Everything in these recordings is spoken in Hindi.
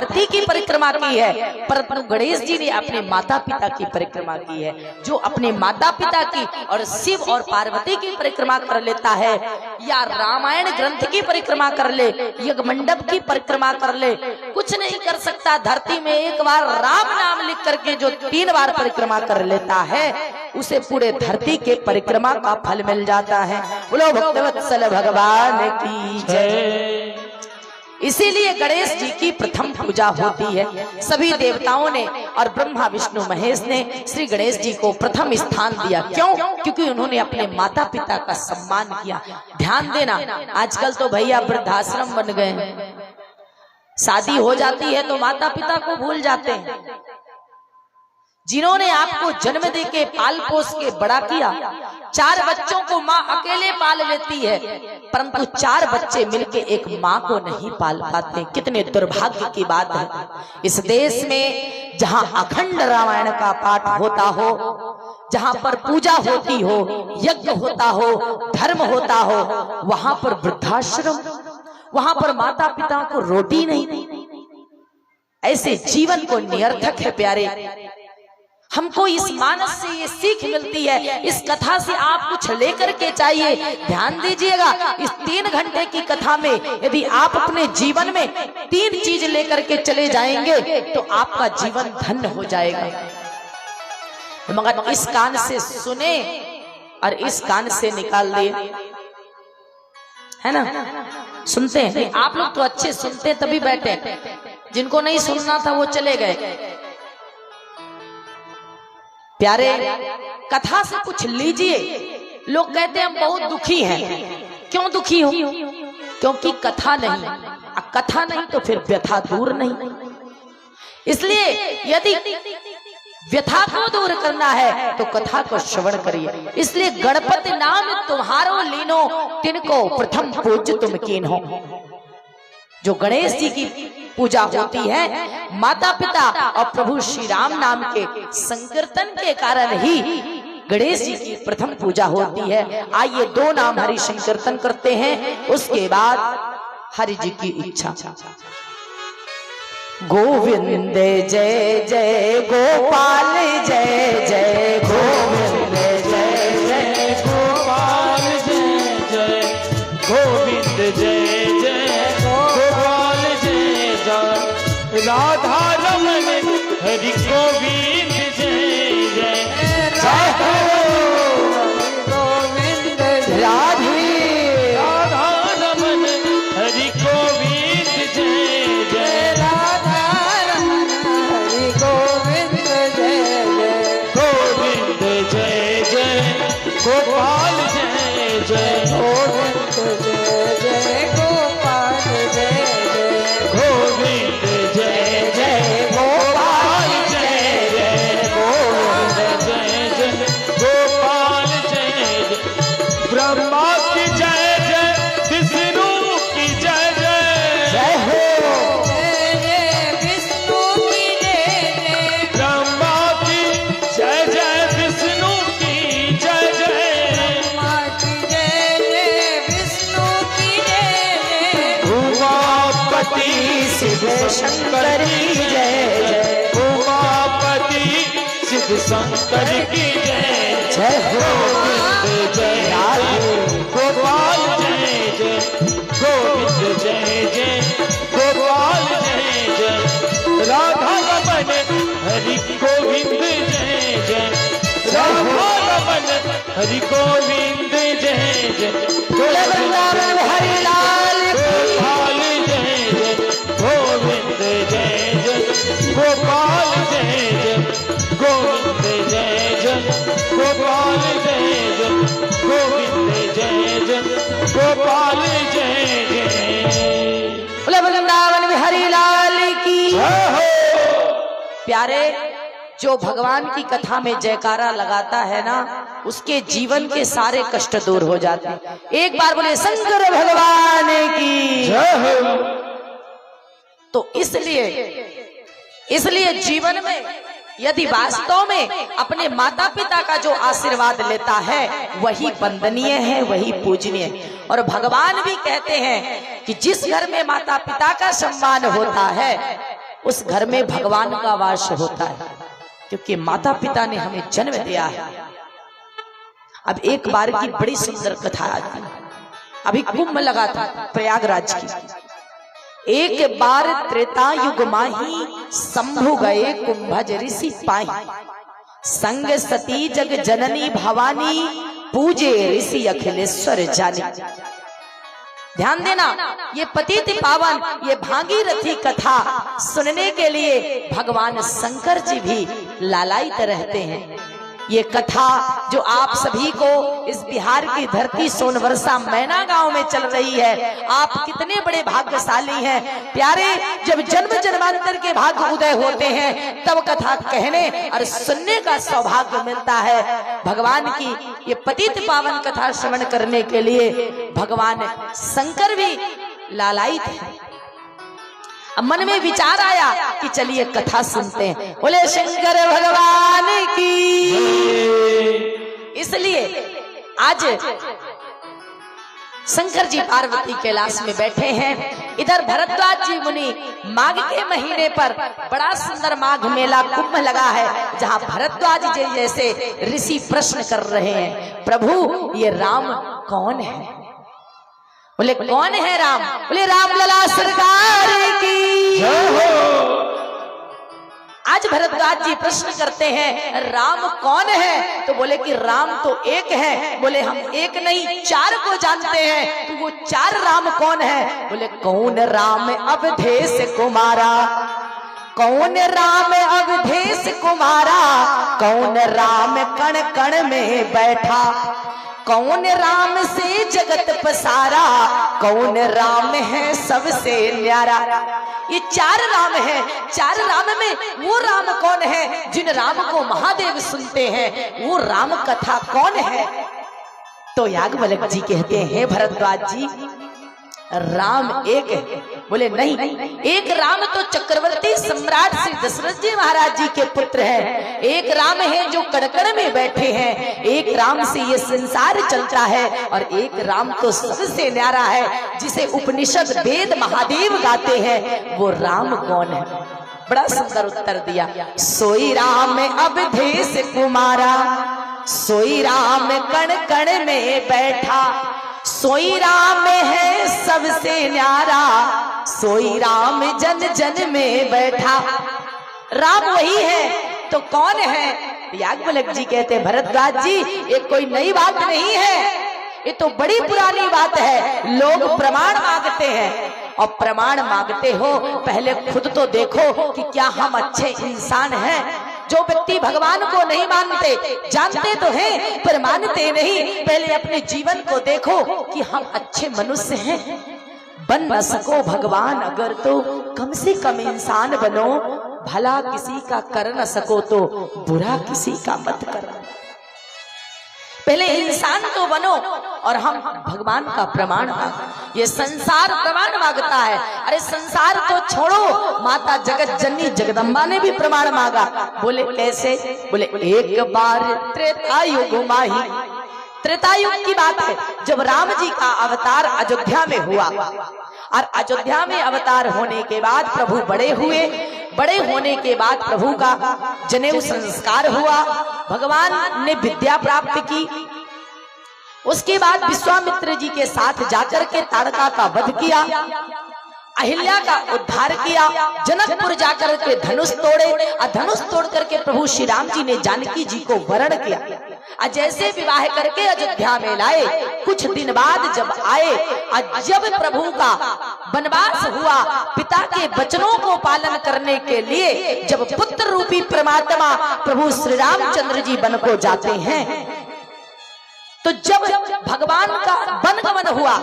धरती की परिक्रमा की है, परंतु गणेश जी ने अपने माता पिता की परिक्रमा की है। जो अपने माता पिता की और शिव और पार्वती की परिक्रमा कर लेता है, या रामायण ग्रंथ की परिक्रमा कर ले, यज्ञ मंडप की परिक्रमा कर ले, कुछ नहीं कर सकता। धरती में एक बार राम नाम लिख करके जो 3 बार परिक्रमा कर लेता है, उसे पूरे धरती के परिक्रमा का फल मिल जाता है। बोलो भक्तवत्सल भगवान की जय। इसीलिए गणेश जी की प्रथम पूजा होती है। सभी देवताओं ने और ब्रह्मा विष्णु महेश ने श्री गणेश जी को प्रथम स्थान दिया। क्यों? क्योंकि उन्होंने अपने माता पिता का सम्मान किया। ध्यान देना, आजकल तो भैया वृद्धाश्रम बन गए, शादी हो जाती है तो माता पिता को भूल जाते हैं। जिन्होंने आपको जन्म देके पाल पोस के बड़ा किया, 4 बच्चों को माँ अकेले पाल लेती है, परंतु 4 बच्चे मिलके एक माँ को नहीं पाल पाते। कितने दुर्भाग्य की बात है। इस देश में जहाँ अखंड रामायण का पाठ होता हो, जहाँ पर पूजा होती हो, यज्ञ होता हो, धर्म होता हो, वहां पर वृद्धाश्रम, वहां पर माता पिता को रोटी नहीं। ऐसे जीवन को निरर्थक है प्यारे। हमको इस मानस से ये सीख मिलती है। इस कथा से आप कुछ लेकर के चाहिए। ध्यान दीजिएगा, इस 3 घंटे की कथा में यदि आप अपने जीवन में 3 चीज लेकर के चले जाएंगे तो आपका जीवन धन्य हो जाएगा। मगर इस कान से सुने और इस कान से निकाल दिए, है ना? सुनते हैं आप लोग तो अच्छे सुनते तभी बैठे, जिनको नहीं सुनना था वो चले गए। प्यारे, कथा से कुछ लीजिए। लोग कहते हैं हम बहुत दुखी हैं। क्यों दुखी हो? क्योंकि कथा नहीं। कथा नहीं तो फिर व्यथा दूर नहीं। इसलिए यदि व्यथा को दूर करना है तो कथा को श्रवण करिए। इसलिए गणपति नाम तुम्हारो लीनो, तिनको प्रथम पूज्य तुम कीन्हो। जो गणेश जी की पूजा होती है, माता पिता और प्रभु श्री राम नाम के संकीर्तन के कारण ही गणेश जी की प्रथम पूजा होती है। आइए 2 नाम हरि संकीर्तन करते हैं, उसके बाद हरि जी की इच्छा। गोविंद जय जय गोपाल जय जय, गोविंद जय जय गोपाल जय जय, गोविंद जय जय गोपाल जय जय, राधा रमन हरि गोविंद जय जय, जय गोविंद राधे, राधा रमन हरि गोविंद जय जय, राधा रमन हरि गोविंद जय जय, गोविंद जय जय गोपाल जय जय, गोविंद जय जय गोपाल जय जय, गोविंद जय जय गोपाल जय जय, गोविंद जय जय गोपाल जय जय, ब्रह्मा की जय जय, विष्णु की जय जय, जय हो जय जय विष्णु की जय जय, ब्रह्मा की जय जय, विष्णु की जय जय, ब्रह्मा की जय जय, विष्णु की जय जय, उमापति शिव शंकर की जय जय, उमापति शिव शंकर की जय जय, गोविंद जय गोपाल जय जय, गोविंद जय जय गोपाल जय जय, राधा रमन हरि गोविंद जय जय, राधा रमन हरि गोविंद जय जय, वृंदावन हरि लाल गोपाल जय जय, गोविंद जय जय गोपाल जय जय, गोविंद जय जय गोपाल जय जय, गोविंद जय जय गोपाल जय जय, बोले वृंदावन में हरि लाल की जय हो। प्यारे, जो भगवान की कथा में जयकारा लगाता है ना, उसके जीवन के सारे कष्ट दूर हो जाते हैं। एक बार बोले शंकर भगवान की जय हो। तो इसलिए जीवन में यदि वास्तव में अपने माता पिता का जो आशीर्वाद लेता है वही वंदनीय है, वही पूजनीय है। और भगवान भी कहते हैं कि जिस घर में माता पिता का सम्मान होता है उस घर में भगवान का वास होता है, क्योंकि माता पिता ने हमें जन्म दिया है। अब एक बार की बड़ी सुंदर कथा आती है। अभी कुंभ लगा था प्रयागराज की। एक बार त्रेता युग माही, शंभु गए कुंभज ऋषि पाही। संग सती जग जननी भवानी, पूजे ऋषि अखिलेश्वर जानी। ध्यान देना, ये पतित पावन, ये भागीरथी कथा सुनने के लिए भगवान शंकर जी भी लालायित रहते हैं। ये कथा जो आप सभी को इस बिहार की धरती सोनवर्षा मैना गांव में चल रही है, आप कितने बड़े भाग्यशाली हैं प्यारे। जब जन्म जन्मांतर के भाग्य उदय होते हैं तब कथा कहने और सुनने का सौभाग्य मिलता है। भगवान की ये पतित पावन कथा श्रवण करने के लिए भगवान शंकर भी लालायित है। अब मन में विचार आया कि चलिए कथा सुनते हैं। बोले शंकर भगवान की। इसलिए आज शंकर जी पार्वती कैलाश में बैठे हैं। इधर भरद्वाज जी मुनि माघ के महीने पर बड़ा सुंदर माघ मेला कुंभ लगा है, जहां भरद्वाज जी जैसे ऋषि प्रश्न कर रहे हैं, प्रभु ये राम कौन है? बोले कौन है राम? बोले राम लला सरकार की जय हो। आज भरद्वाज जी प्रश्न करते हैं राम कौन है? तो बोले कि राम तो एक है। बोले हम एक नहीं 4 को जानते हैं, तो वो 4 राम कौन है? बोले कौन राम अवधेश कुमारा, कौन राम अवधेश कुमारा, कौन राम कण कण में बैठा, कौन राम से जगत पसारा, कौन राम है सबसे न्यारा। ये 4 राम हैं। 4 राम में वो राम कौन है जिन राम को महादेव सुनते हैं? वो राम कथा कौन है? तो याज्ञवल्क्य जी कहते हैं भरद्वाज जी राम एक है। बोले नहीं, एक राम तो चक्रवर्ती सम्राट श्री दशरथ जी महाराज जी के पुत्र हैं। एक राम है जो कड़कड़ में बैठे हैं। एक राम से ये संसार चलता है, और एक राम तो सबसे न्यारा है जिसे उपनिषद वेद महादेव गाते हैं। वो राम कौन है? बड़ा सुंदर उत्तर दिया, सोई राम अवधेश कुमारा, सोई राम कण कण में बैठा, सोई राम है सबसे न्यारा, सोई राम जन जन में बैठा। राम वही है, तो कौन है? याज्ञवल्क्य जी कहते हैं भरद्वाज जी ये कोई नई बात नहीं है, ये तो बड़ी पुरानी बात है। लोग प्रमाण मांगते हैं, और प्रमाण मांगते हो पहले खुद तो देखो कि क्या हम अच्छे इंसान हैं। जो व्यक्ति भगवान को नहीं मानते, जानते तो हैं पर मानते नहीं, पहले अपने जीवन को देखो कि हम अच्छे मनुष्य हैं। बन न सको भगवान अगर तो कम से कम इंसान बनो, भला किसी का कर न सको तो बुरा किसी का मत करो। पहले इंसान तो बनो और हम भगवान का प्रमाण मांगो। ये संसार प्रमाण मांगता है। अरे संसार तो छोड़ो, माता जगत जननी जगदम्बा ने भी प्रमाण मांगा। बोले कैसे? बोले एक बार त्रेता युग माही। त्रेता युग की बात है, जब राम जी का अवतार अयोध्या में हुआ, और अयोध्या में अवतार होने के बाद प्रभु बड़े हुए। बड़े होने के बाद प्रभु का जनेऊ संस्कार हुआ, भगवान ने विद्या प्राप्त की। उसके बाद विश्वामित्र जी के साथ जाकर के ताड़का का वध किया, अहिल्या का उद्धार किया, जनकपुर जाकर के धनुष तोड़े, और धनुष तोड़ करके प्रभु श्री राम जी ने जानकी जी को वरण किया। और जैसे विवाह करके अयोध्या में लाए, कुछ दिन बाद जब आए, और जब प्रभु का वनवास हुआ, पिता के वचनों को पालन करने के लिए जब पुत्र रूपी परमात्मा प्रभु श्री रामचंद्र जी वन को जाते हैं, तो जब भगवान का वन गमन हुआ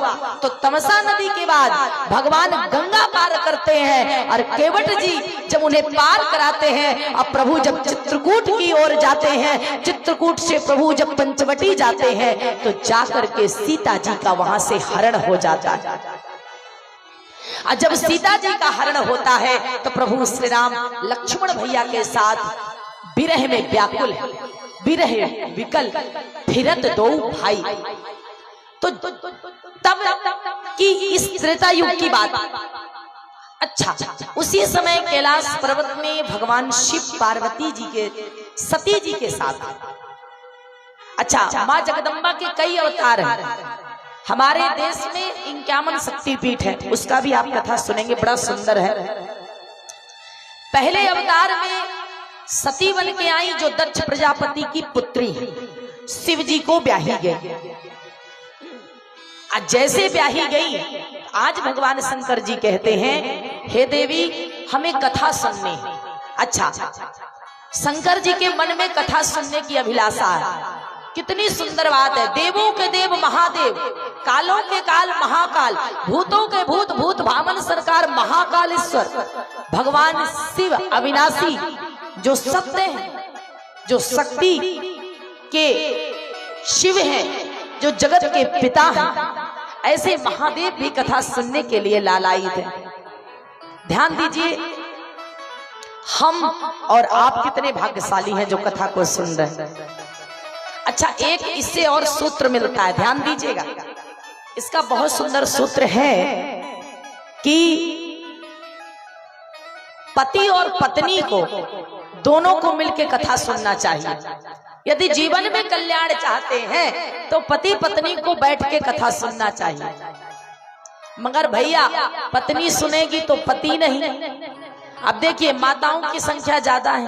तो तमसा नदी के बाद भगवान गंगा पार करते हैं, और केवट जी जब उन्हें पार कराते हैं, और प्रभु जब चित्रकूट की ओर जाते हैं, चित्रकूट से प्रभु जब पंचवटी जाते हैं, तो जाकर के सीता जी का वहां से हरण हो जाता है। और जब सीता जी का हरण होता है तो प्रभु श्री राम लक्ष्मण भैया के साथ विरह में व्याकुल है, विरह विकल फिरत दो भाई। तो तब की इस त्रेता युग की बात, अच्छा, उसी समय कैलाश पर्वत में भगवान शिव पार्वती जी के सती जी के साथ, अच्छा, माँ जगदम्बा के कई अवतार हैं। हमारे देश में 51 शक्तिपीठ है, उसका भी आप कथा सुनेंगे, बड़ा सुंदर है। पहले अवतार में सती बन के आई, जो दक्ष प्रजापति की पुत्री है, शिव जी को ब्याही गई। आज जैसे ब्याही गई, आज भगवान शंकर जी कहते हैं, हे देवी हमें कथा सुननी। अच्छा, शंकर जी के मन में कथा सुनने की अभिलाषा है। कितनी सुंदर बात है। देवों के देव महादेव, कालों के काल महाकाल, भूतों के भूत भूत भामन सरकार महाकालेश्वर भगवान शिव अविनाशी, जो सत्य है, जो शक्ति के शिव हैं, जो जगत के पिता हैं, ऐसे महादेव भी कथा सुनने के लिए लालायित हैं। ध्यान दीजिए, हम और आप कितने भाग्यशाली हैं जो कथा को सुन रहे हैं। अच्छा, एक इससे और सूत्र मिलता है, ध्यान दीजिएगा। इसका बहुत सुंदर सूत्र है कि पति और पत्नी को, दोनों को मिलकर कथा सुनना चाहिए। यदि जीवन में कल्याण चाहते हैं तो पति पत्नी को बैठ के कथा सुनना चाहिए। मगर भैया, पत्नी सुनेगी तो पति नहीं। अब देखिए, माताओं की संख्या ज्यादा है,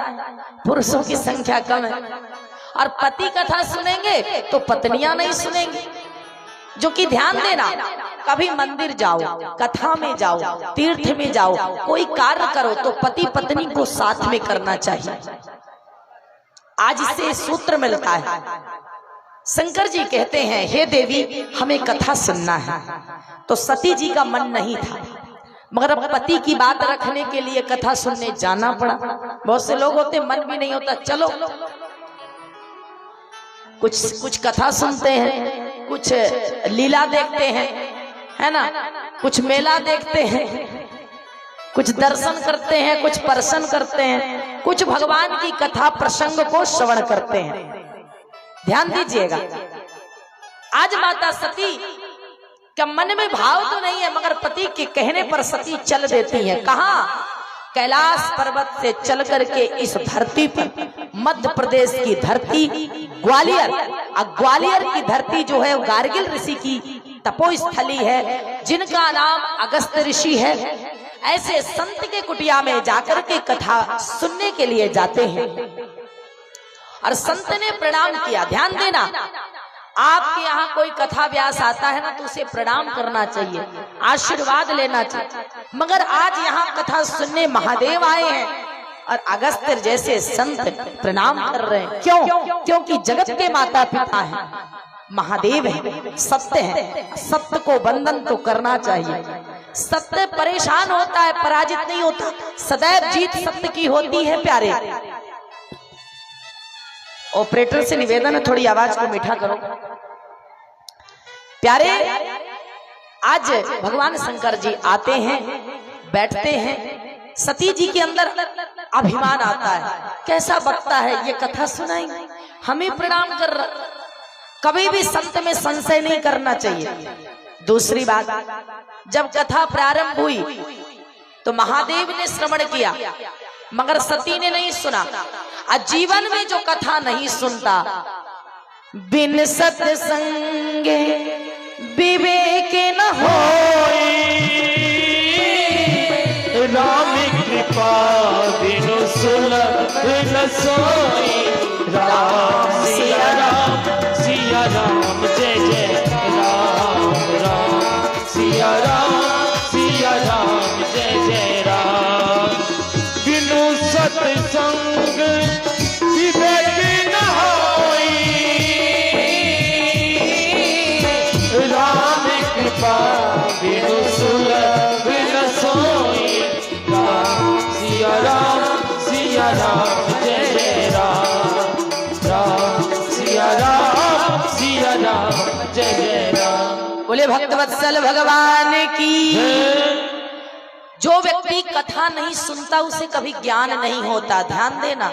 पुरुषों की संख्या कम है, और पति कथा सुनेंगे तो पत्नियां नहीं सुनेंगी। जो कि ध्यान देना, कभी मंदिर जाओ, कथा में जाओ, तीर्थ में जाओ, कोई कार्य करो तो पति पत्नी को साथ में करना चाहिए। आज इससे सूत्र मिलता है। शंकर जी कहते हैं, हे देवी हमें कथा सुनना है। तो सती जी का मन नहीं था, मगर अब पति की बात रखने के लिए कथा सुनने जाना पड़ा। बहुत से लोग होते मन भी नहीं होता, चलो कुछ कथा सुनते हैं, कुछ लीला देखते हैं, है ना, कुछ मेला देखते हैं, कुछ दर्शन करते हैं, कुछ प्रसन्न करते हैं, कुछ भगवान की कथा प्रसंग को श्रवण करते हैं। ध्यान दीजिएगा, आज माता सती का मन में भाव तो नहीं है, मगर पति के कहने पर सती चल देती है। कहाँ? कैलाश पर्वत से चल करके इस धरती पर, मध्य प्रदेश की धरती ग्वालियर, ग्वालियर की धरती जो है गार्गिल ऋषि की तपोस्थली है, जिनका नाम अगस्त ऋषि है। ऐसे संत के कुटिया में जाकर के कथा सुनने के लिए जाते हैं, और संत ने प्रणाम किया। ध्यान देना, आपके यहाँ कोई कथा व्यास आता है ना तो उसे प्रणाम करना चाहिए, आशीर्वाद लेना चाहिए। मगर आज यहाँ कथा सुनने महादेव आए हैं और अगस्त जैसे संत प्रणाम कर रहे हैं। क्यों? क्योंकि जगत के माता पिता हैं, महादेव है, सत्य है। सत्य को वंदन तो करना चाहिए। सत्य परेशान होता है, पराजित नहीं होता। सदैव जीत सत्य की होती है प्यारे। ऑपरेटर से निवेदन है, थोड़ी आवाज को मीठा करो प्यारे। आज भगवान शंकर जी आते हैं, बैठते हैं, सती जी के अंदर अभिमान आता है, कैसा बकता है ये, कथा सुनाएंगे, हमें प्रणाम कर रहा। कभी भी संत में संशय नहीं करना चाहिए। दूसरी बात, जब कथा प्रारंभ हुई तो महादेव ने श्रवण किया, मगर सती ने नहीं सुना। जीवन में जो कथा नहीं सुनता, बिन सत्संगे विवेक न होई, राम कृपा बिनु सुलभ न सोई। राम सिया राम जय जय राम, राम सिया राम जय जय राम। बिनु सत्संग विवेक न होई, राम कृपा बिनु सुलभ न सोई। राम सिया राम जय जय राम, राम सिया राम जय जय राम। बोले भक्तवत्सल भगवान की। जो व्यक्ति कथा नहीं सुनता उसे कभी ज्ञान नहीं होता। ध्यान देना,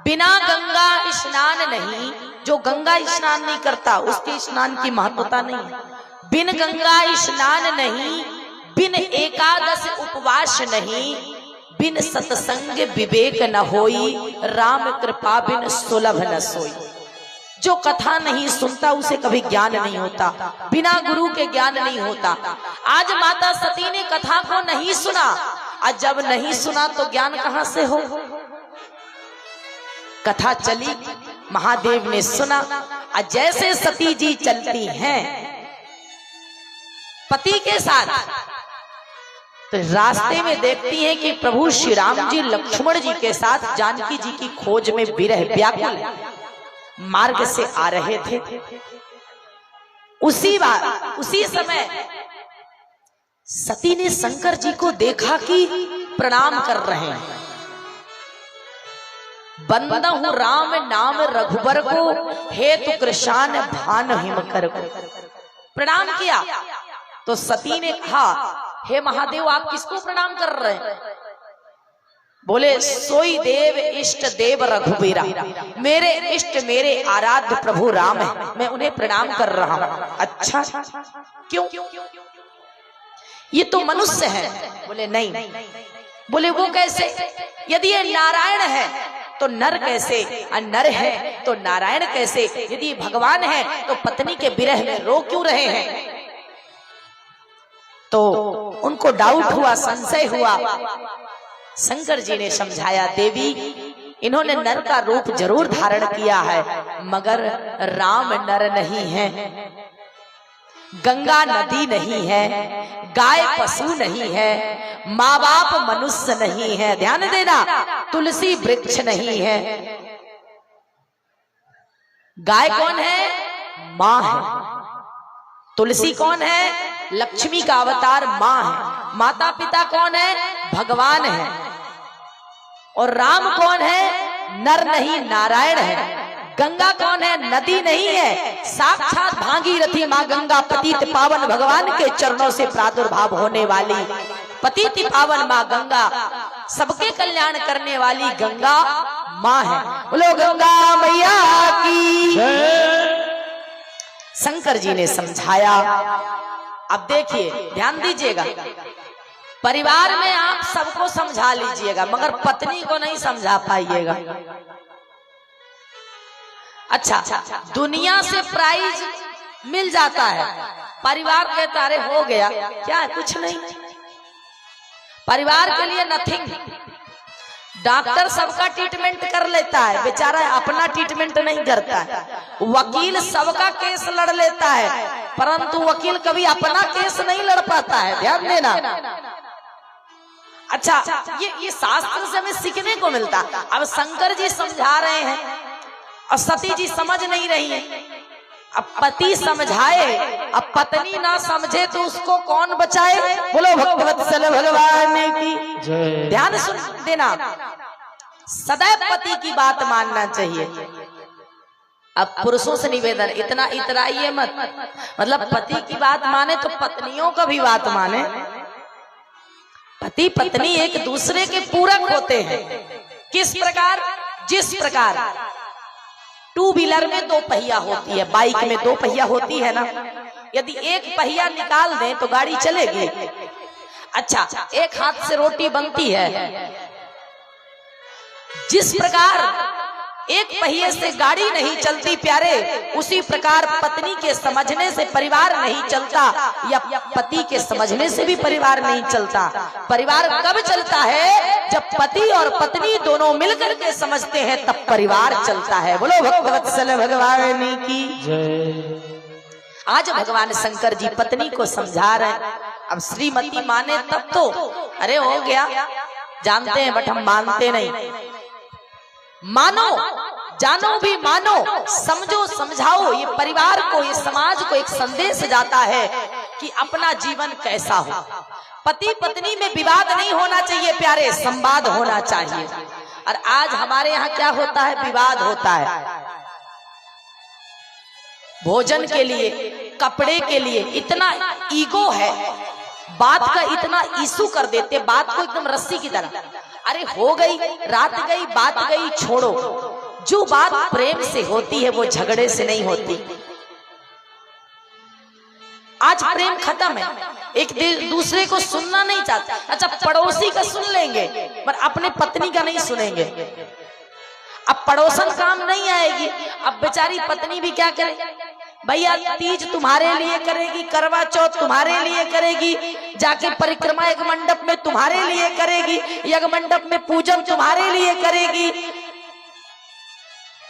बिना गंगा स्नान नहीं, जो गंगा स्नान नहीं करता उसके स्नान की महत्वता नहीं है। बिन गंगा स्नान नहीं, बिन एकादश उपवास नहीं, बिन सत्संग विवेक न होई, राम कृपा बिन सुलभ न सोई। जो कथा नहीं सुनता उसे कभी ज्ञान नहीं होता, बिना गुरु के ज्ञान नहीं होता। आज माता सती ने कथा को नहीं सुना, और जब नहीं सुना तो ज्ञान कहां से हो। कथा चली, महादेव ने सुना, और जैसे सती जी चलती हैं पति के साथ, तो रास्ते में देखती हैं कि प्रभु श्री राम जी लक्ष्मण जी के साथ जानकी जी की खोज में विरह व्याकुल मार्ग से आ रहे थे। उसी समय सती ने शंकर जी को देखा कि प्रणाम कर रहे हैं। बंदहु राम नाम रघुबर को, हेतु कृशान भान हिमकर को। प्रणाम किया तो सती ने कहा, हे महादेव आप किसको प्रणाम कर रहे हैं? बोले, सोई देव इष्ट देव रघुबीरा, मेरे इष्ट मेरे आराध्य प्रभु राम है, मैं उन्हें प्रणाम कर रहा हूं। अच्छा, क्यों? ये तो मनुष्य है। बोले नहीं। बोले वो कैसे? यदि ये नारायण है तो नर कैसे, और नर है तो नारायण कैसे? यदि भगवान है तो पत्नी के विरह में रो क्यों रहे हैं? तो उनको डाउट हुआ, संशय हुआ। शंकर जी ने समझाया, देवी इन्होंने नर का रूप जरूर धारण किया है, मगर राम नर नहीं है, गंगा नदी नहीं है, गाय पशु नहीं है, माँ बाप मनुष्य नहीं है, ध्यान देना, तुलसी वृक्ष नहीं है। गाय कौन है? माँ है। तुलसी कौन है? लक्ष्मी का अवतार माँ है। माता पिता कौन है? भगवान है। और राम कौन है? नर नहीं, नारायण है। गंगा कौन है? नदी नहीं है, साक्षात भागीरथी माँ गंगा, पतित पावन भगवान के चरणों से प्रादुर्भाव होने वाली पतित पावन माँ गंगा, सबके कल्याण करने वाली गंगा माँ है। बोलो गंगा मैया की। शंकर जी ने समझाया। अब देखिए, ध्यान दीजिएगा, परिवार में आप सबको समझा लीजिएगा, मगर पत्नी को नहीं समझा पाइएगा। अच्छा, दुनिया से प्राइज मिल जाता है, परिवार के तारे हो गया, क्या है? कुछ नहीं। परिवार के लिए नथिंग। डॉक्टर सबका ट्रीटमेंट कर लेता है, बेचारा अपना ट्रीटमेंट नहीं करता है। वकील सबका केस लड़ लेता है, परंतु वकील कभी अपना केस नहीं लड़ पाता है, ध्यान देना। अच्छा, ये शास्त्र से हमें सीखने को मिलता। अब शंकर जी समझा रहे हैं और सती जी समझ नहीं रही है। अब पति समझाए, अब पत्नी ना समझे तो उसको कौन बचाए? बोलो भगवत्सल भगवान की। ध्यान सुन देना, सदैव पति की बात मानना चाहिए। अब पुरुषों से निवेदन, इतना इतराइए मत, मतलब पति की बात माने तो पत्नियों का भी बात माने। पति पत्नी एक दूसरे के पूरक होते हैं। किस प्रकार? जिस प्रकार टू व्हीलर में दो पहिया होती है, बाइक में दो पहिया होती है ना, यदि एक पहिया निकाल दें तो गाड़ी चलेगी। अच्छा, एक हाथ से रोटी बनती है। जिस प्रकार एक पहिए से गाड़ी नहीं चलती प्यारे, उसी प्रकार पत्नी के समझने से परिवार नहीं चलता, या पति के समझने से भी परिवार नहीं चलता। परिवार कब चलता है? जब पति और पत्नी दोनों मिलकर के समझते हैं, तब परिवार चलता है। बोलो भगवत्सल भगवान की जय। आज भगवान शंकर जी पत्नी को समझा रहे हैं। अब श्रीमती माने तब तो अरे हो गया, जानते हैं बट हम मानते नहीं। मानो, जानो भी मानो, समझो समझाओ, ये परिवार को, ये समाज को एक संदेश जाता है कि अपना जीवन कैसा हो। पति पत्नी में विवाद नहीं होना चाहिए प्यारे, संवाद होना चाहिए। और आज हमारे यहाँ क्या होता है? विवाद होता है। भोजन के लिए, कपड़े के लिए इतना ईगो है, बात का इतना इशू कर देते, बात को एकदम रस्सी की तरह। अरे हो गई, रात गई, बात गई, छोड़ो। जो बात प्रेम से होती है वो झगड़े से नहीं होती। आज प्रेम खत्म है, एक दूसरे को सुनना नहीं चाहते। अच्छा, पड़ोसी का सुन लेंगे पर अपने पत्नी का नहीं सुनेंगे। अब पड़ोसन काम नहीं आएगी, अब बेचारी पत्नी भी क्या करे, भैया तीज तुम्हारे लिए करेगी, करवा चौथ तुम्हारे लिए करेगी, जाके परिक्रमा यज्ञ मंडप में तुम्हारे लिए करेगी, यज्ञ मंडप में पूजन तुम्हारे लिए करेगी।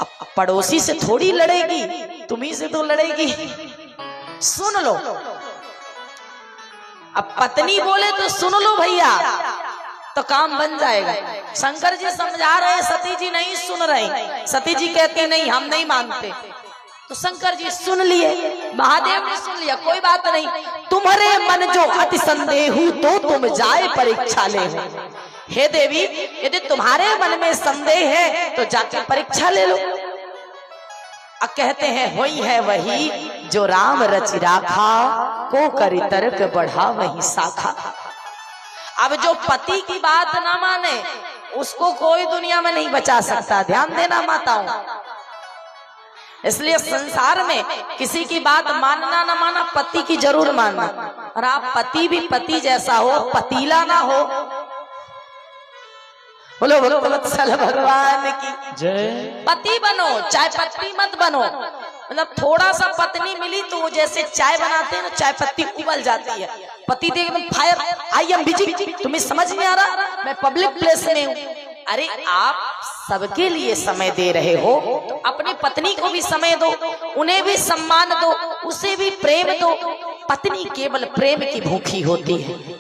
अब पड़ोसी से थोड़ी लड़ेगी, तुम्ही से तो लड़ेगी। सुन लो, अब पत्नी बोले तो सुन लो भैया, तो काम बन जाएगा। शंकर जी समझा रहे, सती जी नहीं सुन रहे। सती जी कहती नहीं, हम नहीं मानते। तो शंकर जी सुन लिए, महादेव ने सुन लिया, कोई बात नहीं। तुम्हारे मन जो अति संदेहु तो तुम जाए परीक्षा ले। हे देवी, यदि तुम्हारे मन में संदेह है तो जाके परीक्षा ले लो। अब कहते हैं, होई है वही जो राम रचि राखा, को करी तर्क बढ़ा वही शाखा। अब जो पति की बात ना माने उसको कोई दुनिया में नहीं बचा सकता। ध्यान देना माताओं, इसलिए संसार में किसी की बात मानना ना माना, पति की जरूर मानना। और आप पति भी पति जैसा हो, पतीला ना हो। बोलो भक्तवत्सल भगवान की जय। पति बनो, चाय पत्ती मत बनो। मतलब थोड़ा सा पत्नी मिली तो वो जैसे चाय बनाते हैं ना, चाय पत्ती उबल जाती है। पति देख एकदम फायर, आई एम बिजी, तुम्हें समझ नहीं आ रहा, मैं पब्लिक प्लेस में हूँ। अरे आप सबके लिए समय दे रहे हो तो अपनी पत्नी को भी समय दो, उन्हें भी सम्मान दो, उसे भी प्रेम दो। पत्नी केवल प्रेम की भूखी होती है।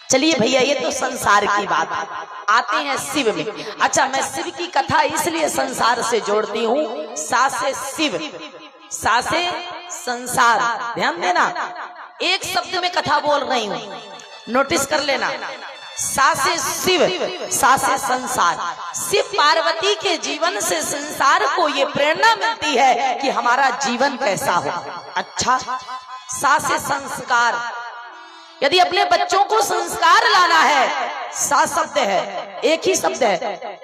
चलिए भैया, ये तो संसार की बात है। आते हैं शिव में। अच्छा, मैं शिव की कथा इसलिए संसार से जोड़ती हूँ, सा से शिव, सा से संसार। ध्यान देना, एक शब्द में कथा बोल रही हूँ, नोटिस कर लेना। सा से शिव, सा से संसार। शिव पार्वती के जीवन से संसार को ये प्रेरणा मिलती है कि हमारा जीवन कैसा हो। अच्छा, सा से संस्कार। यदि अपने बच्चों को संस्कार लाना है, सा शब्द है, एक ही शब्द है।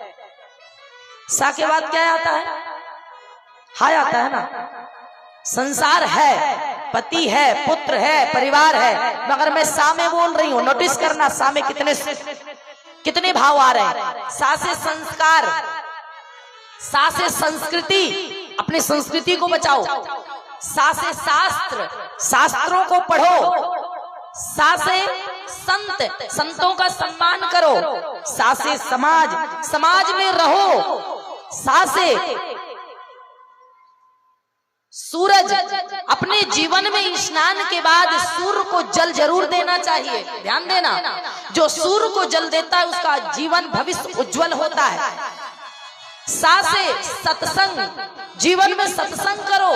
सा के बाद क्या आता है? हाय आता है ना। संसार है, पति है, पुत्र है, परिवार है, मगर मैं सा में बोल रही हूं। नोटिस करना, सा में कितने भाव आ रहे हैं। सा से संस्कार, सा से संस्कृति, अपनी संस्कृति को बचाओ। सा से शास्त्र, शास्त्रों को पढ़ो। सा से संत, संतों का सम्मान करो। सा से समाज, समाज में रहो। सा से सूरज, अपने जीवन में स्नान के बाद सूर्य को जल जरूर देना चाहिए। ध्यान देना, जो सूर्य को जल देता है उसका जीवन भविष्य उज्जवल होता है। सा से सत्संग, जीवन में सत्संग करो।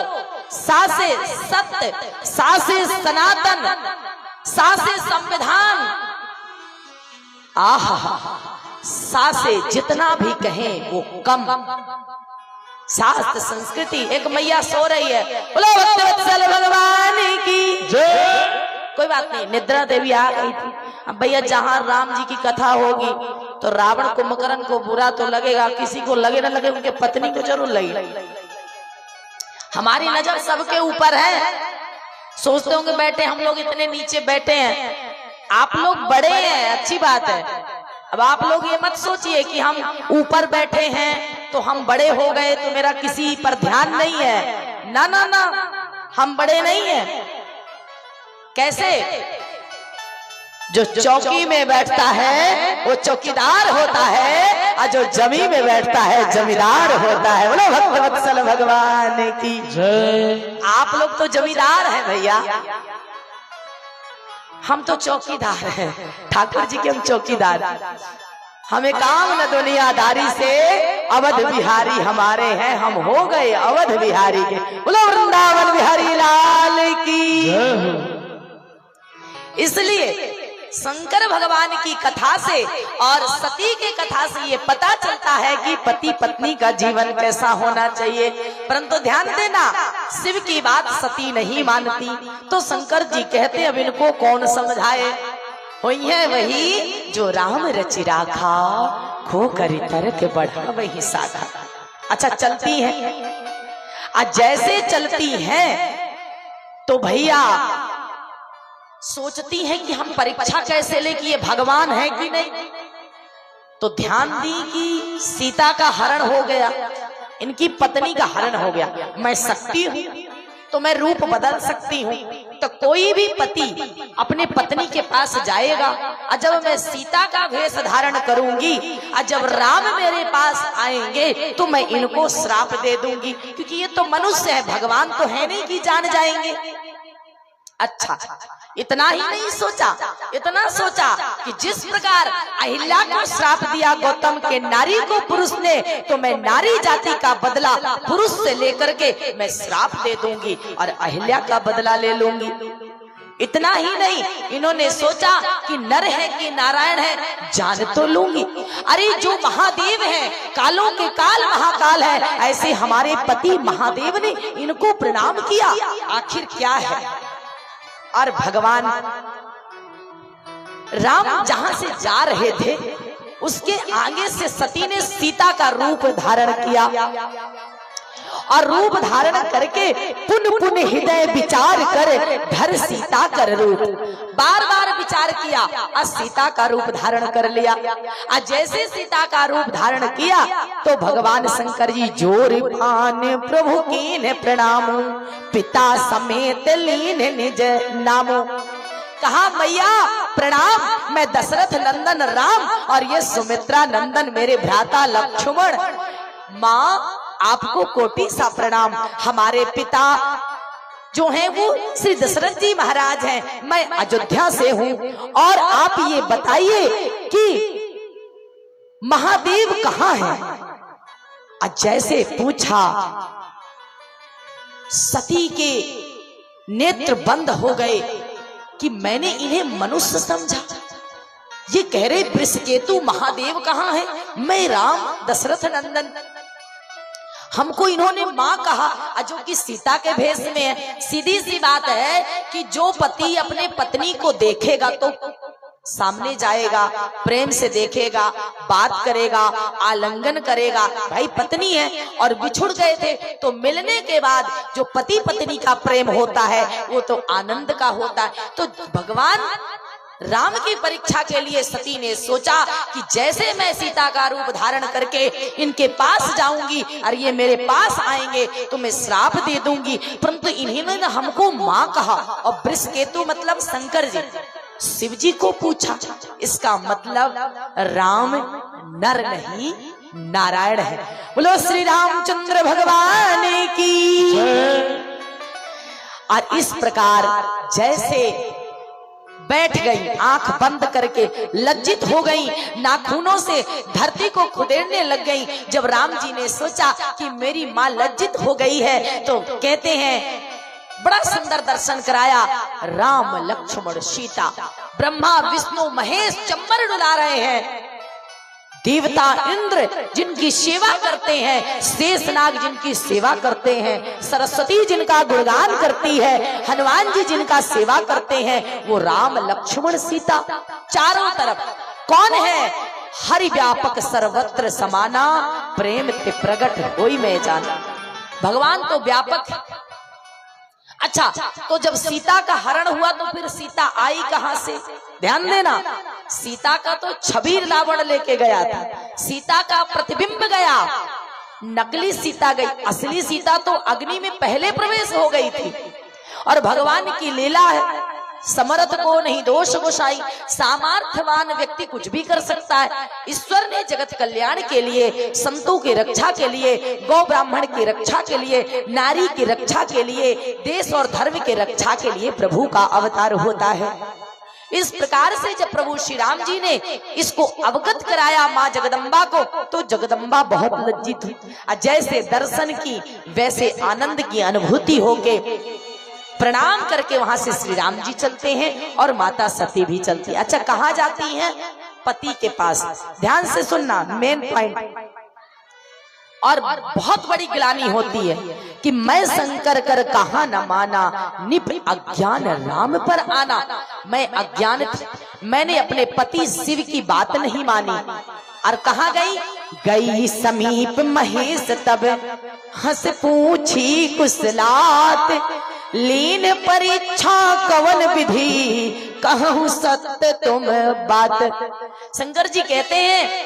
सा से सत्य, सा से सनातन, सा से संविधान। आहा, सा से जितना भी कहें वो कम। शास्त्र, संस्कृति। एक मैया सो रही है, बोलो भक्तवत्सल भगवान की जय। कोई बात नहीं, निद्रा देवी आ गई थी। अब भैया जहाँ राम जी की कथा होगी तो रावण को, मकरन को बुरा तो लगेगा, किसी को लगे ना लगे, उनके पत्नी को जरूर लगे। हमारी नजर सबके ऊपर है। सोचते होंगे बैठे हम लोग इतने नीचे बैठे हैं, आप लोग बड़े हैं, अच्छी बात है। अब आप लोग ये मत सोचिए कि हम ऊपर बैठे हैं तो हम बड़े हो गए तो मेरा किसी पर ध्यान नहीं है। ना ना ना, हम बड़े नहीं हैं। कैसे? जो चौकी में बैठता है वो चौकीदार होता है, और जो जमी में बैठता है जमींदार होता है। बोलो भक्तवत्सल भगवान की जय। आप लोग तो जमींदार हैं भैया, हम तो चौकीदार हैं। ठाकुर जी के हम चौकीदार। हमें काम न दुनियादारी से, अवध बिहारी हमारे हैं, हम हो गए अवध बिहारी के। बोलो वृंदावन बिहारी लाल की। इसलिए शंकर भगवान की कथा से और सती की कथा से ये पता चलता है कि पति पत्नी का जीवन कैसा होना चाहिए। परंतु ध्यान देना, शिव की बात सती नहीं मानती तो शंकर जी कहते अब इनको कौन समझाए। हुई है वही जो राम रचि राखा, खो करी तर्क बढ़ा वही शाखा। अच्छा, चलती है, आज जैसे चलती हैं तो भैया सोचती हैं कि हम परीक्षा कैसे ले कि ये भगवान है कि नहीं। तो ध्यान दी कि सीता का हरण हो गया, इनकी पत्नी का हरण हो गया। मैं शक्ति हूं तो मैं रूप बदल सकती हूँ। तो कोई भी पति अपने पत्नी के पास जाएगा और जब मैं सीता का वेश धारण करूंगी और जब राम मेरे पास आएंगे तो मैं इनको श्राप दे दूंगी, क्योंकि ये तो मनुष्य है, भगवान तो है नहीं कि जान जाएंगे। अच्छा, इतना ही नहीं सोचा, इतना सोचा कि जिस प्रकार अहिल्या को श्राप दिया गौतम के नारी को पुरुष ने, तो मैं नारी जाति का बदला पुरुष से लेकर के मैं श्राप दे दूंगी और अहिल्या का बदला ले लूंगी। इतना ही नहीं, इन्होंने सोचा कि नर है कि नारायण है, जान तो लूंगी। अरे जो महादेव है, कालों के काल महाकाल है, ऐसे हमारे पति महादेव ने इनको प्रणाम किया, आखिर क्या है। और भगवान राम जहां से जा रहे थे उसके आगे से सती ने सीता का रूप धारण किया और रूप धारण करके पुन हृदय विचार कर धर सीता कर रूप, बार बार विचार किया और सीता का रूप धारण कर लिया। और जैसे सीता का रूप धारण किया तो भगवान शंकर जी जोर पान प्रभु कीन प्रणाम, पिता समेत लीन निज नामो। कहा मैया प्रणाम, मैं दशरथ नंदन राम और ये सुमित्रा नंदन मेरे भ्राता लक्ष्मण, माँ आपको कोटि सा प्रणाम। हमारे पिता जो हैं वो श्री दशरथ जी महाराज हैं, मैं अयोध्या से हूँ। और आप ये बताइए कि महादेव कहाँ हैं। जैसे पूछा, सती के नेत्र बंद हो गए कि मैंने इन्हें मनुष्य समझा। ये कह रहे वृषकेतु महादेव कहाँ है, मैं राम दशरथ नंदन, हमको इन्होंने माँ कहा जो कि सीता के भेष में है। सीधी सी बात है कि जो पति अपने पत्नी को देखेगा तो सामने जाएगा, प्रेम से देखेगा, बात करेगा, आलिंगन करेगा, भाई पत्नी है। और बिछुड़ गए थे तो मिलने के बाद जो पति पत्नी का प्रेम होता है वो तो आनंद का होता है। तो भगवान राम की परीक्षा के लिए सती ने सोचा कि जैसे मैं सीता का रूप धारण करके इनके पास जाऊंगी और ये मेरे पास आएंगे तो मैं श्राप दे दूंगी, परंतु इन्होंने हमको माँ कहा। और वृषकेतु मतलब शंकर जी, शिव जी को पूछा, इसका मतलब राम नर नहीं नारायण है। बोलो श्री रामचंद्र भगवान की। और इस प्रकार जैसे बैठ गई, आंख बंद करके लज्जित हो गई, नाखूनों से धरती को खुदेड़ने लग गई। जब राम जी ने सोचा कि मेरी माँ लज्जित हो गई है तो कहते हैं बड़ा सुंदर दर्शन कराया, राम लक्ष्मण सीता, ब्रह्मा विष्णु महेश चंबर डुला रहे हैं, देवता इंद्र जिनकी सेवा करते हैं, शेषनाग जिनकी सेवा करते हैं, सरस्वती जिनका गुणगान करती है, हनुमान जी जिनका सेवा करते हैं, वो राम लक्ष्मण सीता चारों तरफ। कौन है? हरि व्यापक सर्वत्र समाना, प्रेम ते प्रगट होई में जाना। भगवान तो व्यापक है। अच्छा, तो जब सीता का हरण हुआ तो फिर सीता आई कहां से? ध्यान देना, सीता का तो छवि रावण लेके गया था, सीता का प्रतिबिंब गया, नकली सीता गई, असली सीता तो अग्नि में पहले प्रवेश हो गई थी। और भगवान की लीला है, समर्थ को नहीं दोष गोसाई, सामर्थ्यवान व्यक्ति कुछ भी कर सकता है। ईश्वर ने जगत कल्याण के लिए, संतों की रक्षा के लिए, गौ ब्राह्मण की रक्षा के लिए, नारी की रक्षा के लिए, देश और धर्म की रक्षा के लिए प्रभु का अवतार होता है। इस प्रकार से जब प्रभु श्री राम जी ने इसको अवगत कराया माँ जगदम्बा को, तो जगदम्बा बहुत लज्जित हुई। जैसे दर्शन की वैसे आनंद की अनुभूति होके प्रणाम करके वहां से श्री राम जी चलते हैं और माता सती भी चलती है। अच्छा, कहाँ जाती हैं? पति के पास। ध्यान से सुनना, मेन पॉइंट। और बहुत बड़ी ग्लानि होती है कि मैं शंकर कर कहा न माना, निप अज्ञान राम पर आना। मैं अज्ञान थी, मैंने अपने पति शिव की बात नहीं मानी। और कहा गई समीप महेश तब हंस पूछी कुशलात, लीन परीक्षा कवन विधि कहूँ सत्य तुम बात। शंकर जी कहते हैं